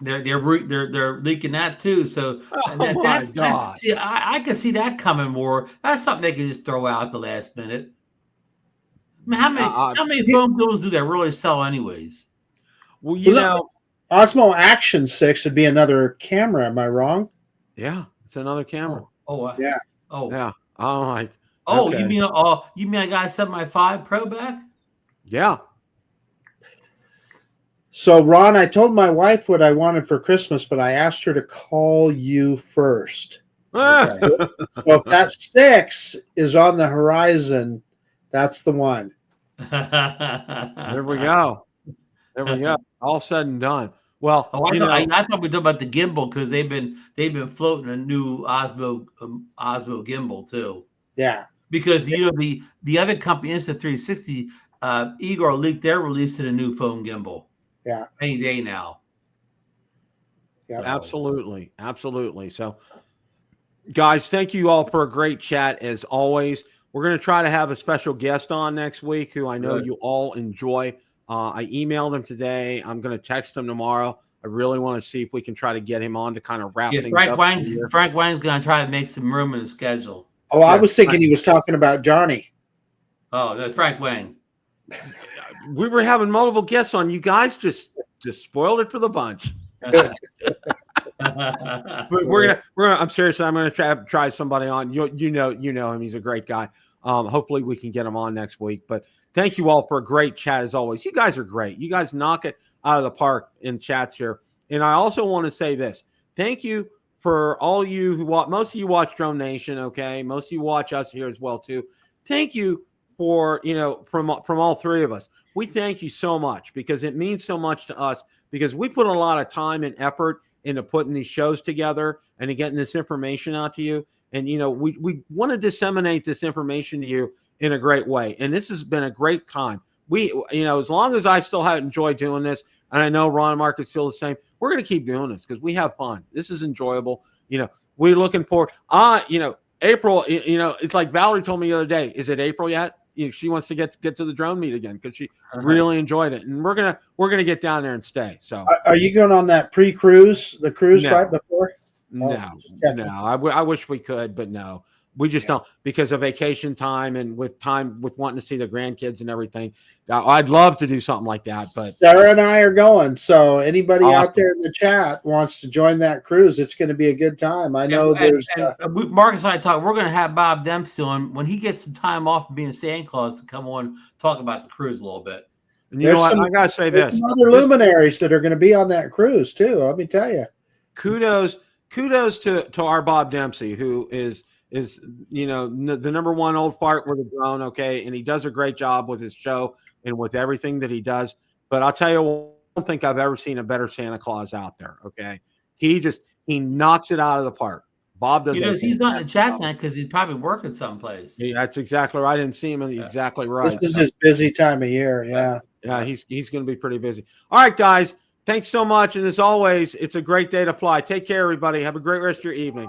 They're leaking that too. So my God. See, I can see that coming more. That's something they can just throw out at the last minute. I mean, how many phone bills do they really sell anyways? Well, Osmo Action 6 would be another camera. Am I wrong? Yeah, it's another camera. Yeah. Oh, yeah. I'm like, okay. You mean I got a 7.5 Pro back? Yeah. So, Ron, I told my wife what I wanted for Christmas, but I asked her to call you first. Okay. So if that 6 is on the horizon, that's the one. There we go. All said and done. Well, I thought we were talking about the gimbal because they've been floating a new Osmo gimbal too. Yeah. Because the other company, Insta360, Igor leaked their release of a new phone gimbal. Yeah. Any day now. Yeah. Absolutely. So, guys, thank you all for a great chat as always. We're going to try to have a special guest on next week who I know you all enjoy. I emailed him today. I'm going to text him tomorrow. I really want to see if we can try to get him on to kind of wrap things up. Frank Wang's going to try to make some room in the schedule. Oh, I was thinking he was talking about Johnny. Oh, no, Frank Wang. We were having multiple guests on. You guys just spoiled it for the bunch. But we're gonna. I'm serious. I'm gonna try somebody on. You know him. He's a great guy. Hopefully we can get him on next week. But thank you all for a great chat as always. You guys are great. You guys knock it out of the park in chats here. And I also want to say this. Thank you for all you who watch. Most of you watch Drone Nation. Okay. Most of you watch us here as well too. Thank you for from all three of us. We thank you so much because it means so much to us because we put a lot of time and effort into putting these shows together and to getting this information out to you. And, we want to disseminate this information to you in a great way. And this has been a great time. We, as long as I still have enjoyed doing this, and I know Ron and Mark is still the same, we're going to keep doing this because we have fun. This is enjoyable. We're looking for, April, it's like Valerie told me the other day, is it April yet? She wants to get to the drone meet again because she really enjoyed it, and we're gonna get down there and stay. So, are you going on that pre-cruise? The cruise right before? No. I wish we could, but no, we just don't because of vacation time and with wanting to see the grandkids and everything. I'd love to do something like that, but Sarah and I are going. So anybody out there in the chat wants to join that cruise, it's going to be a good time. I know Marcus and I talk. We're going to have Bob Dempsey on when he gets some time off of being Santa Claus to come on talk about the cruise a little bit. And you know what? I gotta say this: some other luminaries that are going to be on that cruise too. Let me tell you. Kudos to our Bob Dempsey, who is the number one old fart with a drone. Okay, and he does a great job with his show and with everything that he does. But I'll tell you, I don't think I've ever seen a better Santa Claus out there. Okay, he knocks it out of the park. Bob does. He's not in the chat tonight because he's probably working someplace. Yeah, that's exactly right. I didn't see him. Exactly right. This is his busy time of year. Yeah. Yeah, he's going to be pretty busy. All right, guys. Thanks so much. And as always, it's a great day to fly. Take care, everybody. Have a great rest of your evening.